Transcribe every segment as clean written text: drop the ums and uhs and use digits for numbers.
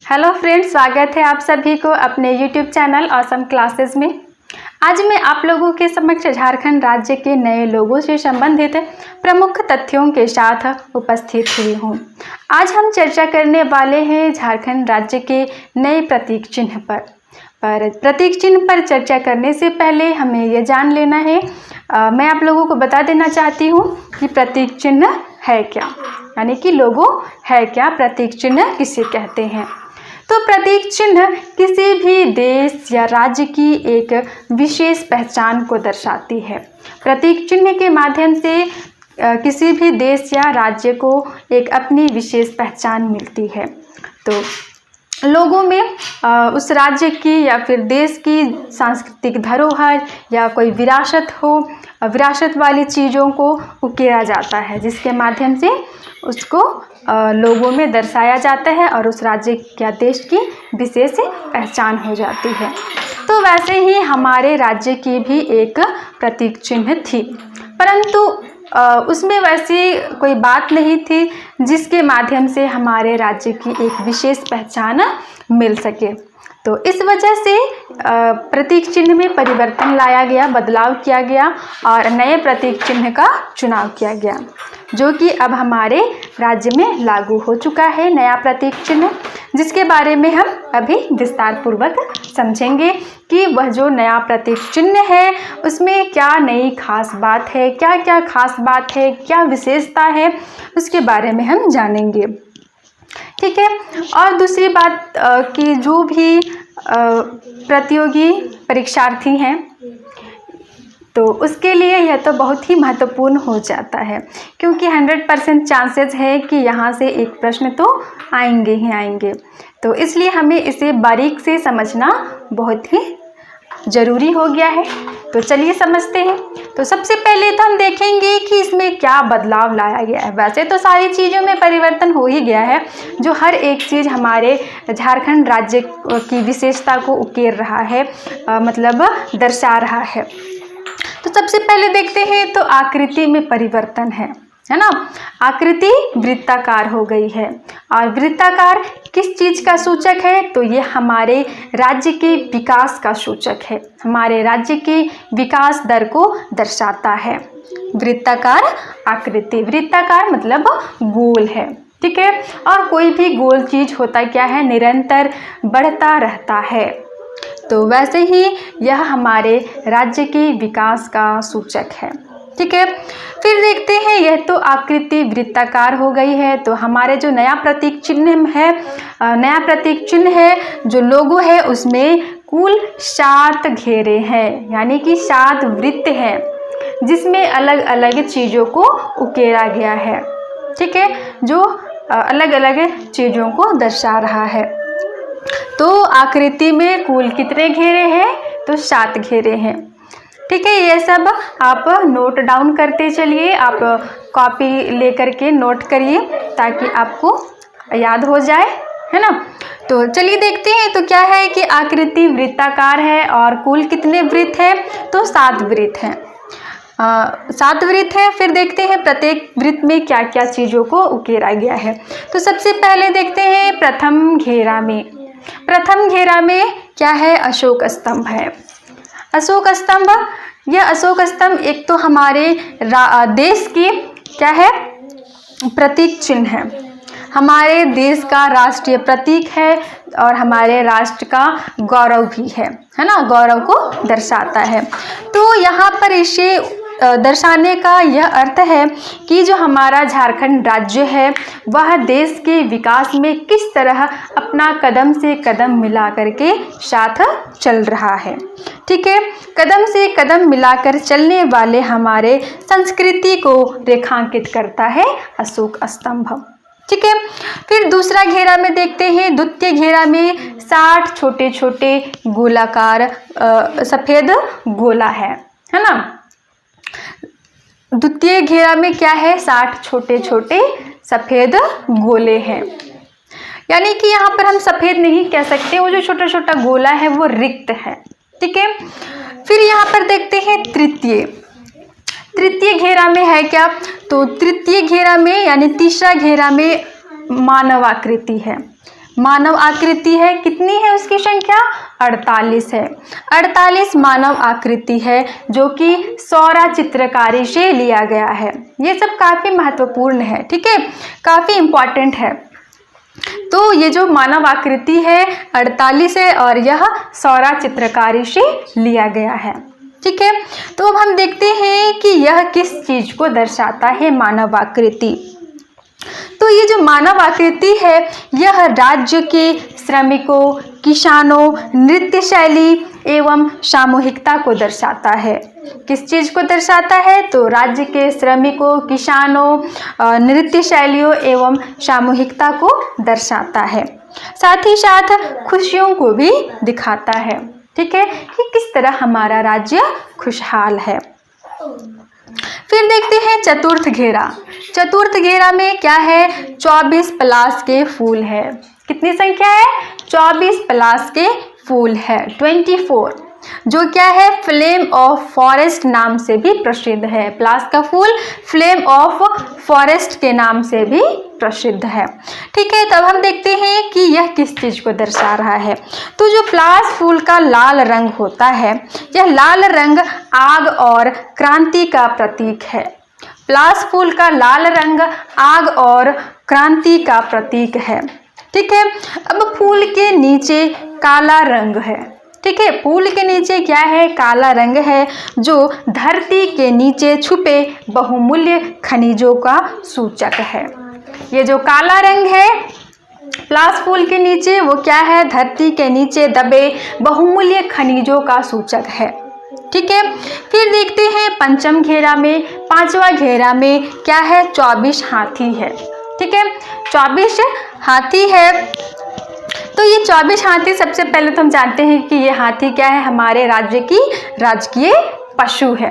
Hello friends, स्वागत है आप सभी को अपने यूट्यूब चैनल ऑसम क्लासेस में। आज मैं आप लोगों के समक्ष झारखंड राज्य के नए लोगों से संबंधित प्रमुख तथ्यों के साथ उपस्थित हुई हूँ। आज हम चर्चा करने वाले हैं झारखंड राज्य के नए प्रतीक चिन्ह पर प्रतीक चिन्ह पर चर्चा करने से पहले हमें ये जान लेना है, मैं आप लोगों को बता देना चाहती हूँ कि प्रतीक चिन्ह है क्या, यानी कि लोगो है क्या, प्रतीक चिन्ह किसे कहते हैं। तो प्रतीक चिन्ह किसी भी देश या राज्य की एक विशेष पहचान को दर्शाती है। प्रतीक चिन्ह के माध्यम से किसी भी देश या राज्य को एक अपनी विशेष पहचान मिलती है। तो लोगों में उस राज्य की या फिर देश की सांस्कृतिक धरोहर या कोई विरासत वाली चीज़ों को उकेरा जाता है, जिसके माध्यम से उसको लोगों में दर्शाया जाता है और उस राज्य या देश की विशेष पहचान हो जाती है। तो वैसे ही हमारे राज्य की भी एक प्रतीक चिन्ह थी, परंतु उसमें वैसी कोई बात नहीं थी जिसके माध्यम से हमारे राज्य की एक विशेष पहचान मिल सके। तो इस वजह से प्रतीक चिन्ह में परिवर्तन लाया गया, बदलाव किया गया और नए प्रतीक चिन्ह का चुनाव किया गया, जो कि अब हमारे राज्य में लागू हो चुका है नया प्रतीक चिन्ह, जिसके बारे में हम अभी विस्तार पूर्वक समझेंगे कि वह जो नया प्रतीक चिन्ह है उसमें क्या नई खास बात है, क्या क्या खास बात है, क्या विशेषता है, उसके बारे में हम जानेंगे। ठीक है। और दूसरी बात कि जो भी प्रतियोगी परीक्षार्थी हैं तो उसके लिए यह तो बहुत ही महत्वपूर्ण हो जाता है, क्योंकि 100% चांसेस है कि यहाँ से एक प्रश्न तो आएंगे ही आएंगे। तो इसलिए हमें इसे बारीक से समझना बहुत ही ज़रूरी हो गया है। तो चलिए समझते हैं। तो सबसे पहले तो हम देखेंगे कि इसमें क्या बदलाव लाया गया है। वैसे तो सारी चीज़ों में परिवर्तन हो ही गया है, जो हर एक चीज़ हमारे झारखंड राज्य की विशेषता को उकेर रहा है, मतलब दर्शा रहा है। तो सबसे पहले देखते हैं तो आकृति में परिवर्तन है ना। आकृति वृत्ताकार हो गई है, और वृत्ताकार किस चीज़ का सूचक है, तो ये हमारे राज्य के विकास का सूचक है, हमारे राज्य के विकास दर को दर्शाता है। वृत्ताकार आकृति, वृत्ताकार मतलब गोल है, ठीक है। और कोई भी गोल चीज़ होता क्या है, निरंतर बढ़ता रहता है। तो वैसे ही यह हमारे राज्य के विकास का सूचक है, ठीक है। फिर देखते हैं, यह तो आकृति वृत्ताकार हो गई है। तो हमारे जो नया प्रतीक चिन्ह है, जो लोगो है, उसमें कुल 7 घेरे हैं, यानी कि 7 वृत्त हैं, जिसमें अलग अलग चीज़ों को उकेरा गया है, ठीक है, जो अलग अलग चीज़ों को दर्शा रहा है। तो आकृति में कुल कितने घेरे हैं, तो 7 घेरे हैं, ठीक है। ये सब आप नोट डाउन करते चलिए, आप कॉपी लेकर के नोट करिए ताकि आपको याद हो जाए, है ना। तो चलिए देखते हैं, तो क्या है कि आकृति वृत्ताकार है और कुल कितने वृत्त हैं, तो 7 वृत्त हैं, 7 वृत्त हैं। फिर देखते हैं प्रत्येक वृत्त में क्या क्या चीज़ों को उकेरा गया है। तो सबसे पहले देखते हैं प्रथम घेरा में। प्रथम घेरा में क्या है, अशोक स्तंभ है। अशोक स्तंभ, यह अशोक स्तंभ एक तो हमारे देश की क्या है, प्रतीक चिन्ह है, हमारे देश का राष्ट्रीय प्रतीक है और हमारे राष्ट्र का गौरव भी है ना, गौरव को दर्शाता है। तो यहाँ पर इसे दर्शाने का यह अर्थ है कि जो हमारा झारखंड राज्य है वह देश के विकास में किस तरह अपना कदम से कदम मिला करके साथ चल रहा है, ठीक है। कदम से कदम मिलाकर चलने वाले हमारे संस्कृति को रेखांकित करता है अशोक स्तंभ, ठीक है। फिर दूसरा घेरा में देखते हैं। द्वितीय घेरा में 60 छोटे छोटे गोलाकार सफ़ेद गोला है ना। द्वितीय घेरा में क्या है, 60 छोटे छोटे सफ़ेद गोले हैं, यानी कि यहाँ पर हम सफ़ेद नहीं कह सकते, वो जो छोटा छोटा गोला है वो रिक्त है, ठीक है। फिर यहाँ पर देखते हैं तृतीय घेरा में है क्या, तो तृतीय घेरा में यानी तीसरा घेरा में मानव आकृति है। मानव आकृति है। कितनी है उसकी संख्या? 48 है। 48 मानव आकृति है जो कि सौरा चित्रकारी से लिया गया है। ये सब काफ़ी महत्वपूर्ण है, ठीक है, काफ़ी इम्पॉर्टेंट है। तो ये जो मानव आकृति है 48 है और यह सौरा चित्रकारी से लिया गया है, ठीक है। तो अब हम देखते हैं कि यह किस चीज़ को दर्शाता है, मानव आकृति। तो ये जो मानव आकृति है यह राज्य के श्रमिकों, किसानों, नृत्य शैली एवं सामूहिकता को दर्शाता है। किस चीज़ को दर्शाता है? तो राज्य के श्रमिकों, किसानों, नृत्य शैलियों एवं सामूहिकता को दर्शाता है। साथ ही साथ खुशियों को भी दिखाता है, ठीक है, कि किस तरह हमारा राज्य खुशहाल है। फिर देखते हैं चतुर्थ घेरा। चतुर्थ घेरा में क्या है? 24 पलाश के फूल है। कितनी संख्या है? 24 पलाश के फूल है, 24, जो क्या है? फ्लेम ऑफ फॉरेस्ट नाम से भी प्रसिद्ध है। पलाश का फूल फ्लेम ऑफ फॉरेस्ट के नाम से भी प्रसिद्ध है, ठीक है। तब हम देखते हैं कि यह किस चीज़ को दर्शा रहा है। तो जो पलाश फूल का लाल रंग होता है, यह लाल रंग आग और क्रांति का प्रतीक है। पलाश फूल का लाल रंग आग और क्रांति का प्रतीक है, ठीक है। अब फूल के नीचे काला रंग है, ठीक है। फूल के नीचे क्या है? काला रंग है, जो धरती के नीचे छुपे बहुमूल्य खनिजों का सूचक है। ये जो काला रंग है पलाश फूल के नीचे, वो क्या है? धरती के नीचे दबे बहुमूल्य खनिजों का सूचक है, ठीक है। फिर देखते हैं पंचम घेरा में, पांचवा घेरा में क्या है? 24 हाथी है, ठीक है, 24 हाथी है। तो ये 24 हाथी, सबसे पहले तो हम जानते हैं कि ये हाथी क्या है? हमारे राज्य की राजकीय पशु है,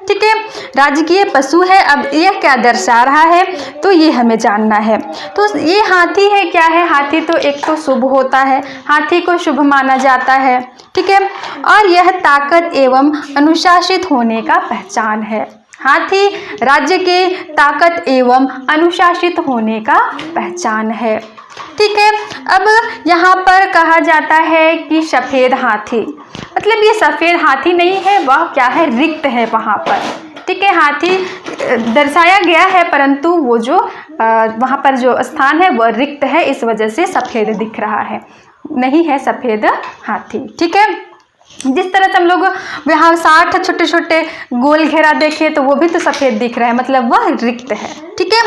ठीक है, राजकीय पशु है। अब यह क्या दर्शा रहा है? तो ये हमें जानना है। तो ये हाथी है, क्या है? हाथी तो एक तो शुभ होता है, हाथी को शुभ माना जाता है, ठीक है, और यह ताकत एवं अनुशासित होने का पहचान है। हाथी राज्य के ताकत एवं अनुशासित होने का पहचान है, ठीक है। अब यहाँ पर कहा जाता है कि सफ़ेद हाथी, मतलब ये सफ़ेद हाथी नहीं है, वह क्या है? रिक्त है वहाँ पर, ठीक है। हाथी दर्शाया गया है परंतु वो जो वहाँ पर जो स्थान है वह रिक्त है, इस वजह से सफ़ेद दिख रहा है, नहीं है सफ़ेद हाथी, ठीक है। जिस तरह से हम लोग यहाँ 60 छोटे छोटे गोल घेरा देखें तो वो भी तो सफ़ेद दिख रहा है, मतलब वह रिक्त है, ठीक है।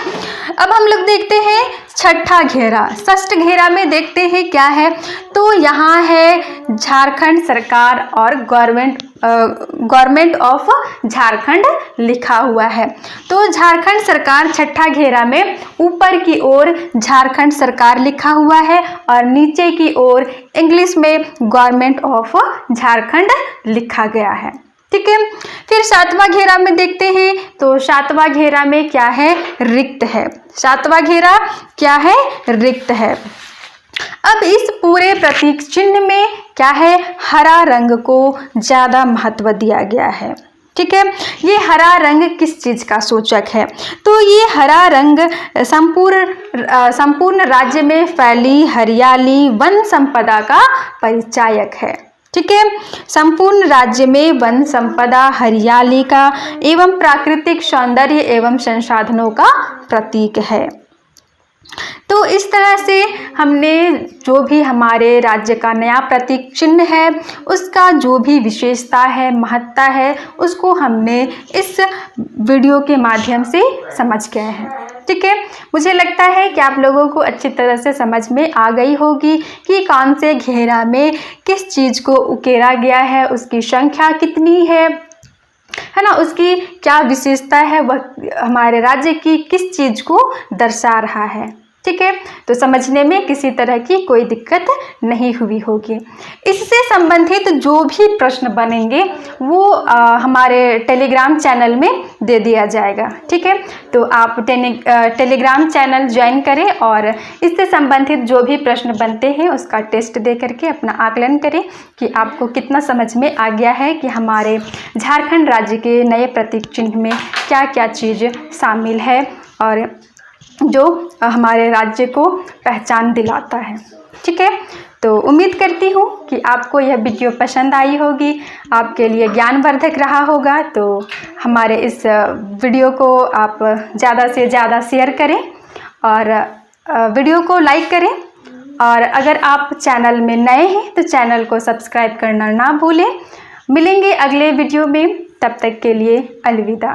अब हम लोग देखते हैं छठा घेरा। षष्ठ घेरा में देखते हैं क्या है? तो यहाँ है झारखंड सरकार और गवर्नमेंट ऑफ झारखंड लिखा हुआ है। तो झारखंड सरकार छठा घेरा में ऊपर की ओर झारखंड सरकार लिखा हुआ है और नीचे की ओर इंग्लिश में गवर्नमेंट ऑफ झारखंड लिखा गया है, ठीक है। फिर सातवां घेरा में देखते हैं, तो सातवां घेरा में क्या है? रिक्त है। सातवां घेरा क्या है? रिक्त है। अब इस पूरे प्रतीक चिन्ह में क्या है? हरा रंग को ज़्यादा महत्व दिया गया है, ठीक है। ये हरा रंग किस चीज़ का सूचक है? तो ये हरा रंग संपूर्ण राज्य में फैली हरियाली वन संपदा का परिचायक है, ठीक है। संपूर्ण राज्य में वन संपदा, हरियाली का एवं प्राकृतिक सौंदर्य एवं संसाधनों का प्रतीक है। तो इस तरह से हमने जो भी हमारे राज्य का नया प्रतीक चिन्ह है उसका जो भी विशेषता है, महत्ता है, उसको हमने इस वीडियो के माध्यम से समझ गए हैं, ठीक है। मुझे लगता है कि आप लोगों को अच्छी तरह से समझ में आ गई होगी कि कौन से घेरा में किस चीज़ को उकेरा गया है, उसकी संख्या कितनी है ना, उसकी क्या विशेषता है, वह हमारे राज्य की किस चीज़ को दर्शा रहा है, ठीक है। तो समझने में किसी तरह की कोई दिक्कत नहीं हुई होगी। इससे संबंधित जो भी प्रश्न बनेंगे वो हमारे टेलीग्राम चैनल में दे दिया जाएगा, ठीक है। तो आप टेलीग्राम चैनल ज्वाइन करें और इससे संबंधित जो भी प्रश्न बनते हैं उसका टेस्ट दे करके अपना आकलन करें कि आपको कितना समझ में आ गया है कि हमारे झारखंड राज्य के नए प्रतीक चिन्ह में क्या क्या चीज़ शामिल है और जो हमारे राज्य को पहचान दिलाता है। ठीक है, तो उम्मीद करती हूँ कि आपको यह वीडियो पसंद आई होगी, आपके लिए ज्ञानवर्धक रहा होगा। तो हमारे इस वीडियो को आप ज़्यादा से ज़्यादा शेयर करें और वीडियो को लाइक करें, और अगर आप चैनल में नए हैं तो चैनल को सब्सक्राइब करना ना भूलें। मिलेंगे अगले वीडियो में, तब तक के लिए अलविदा।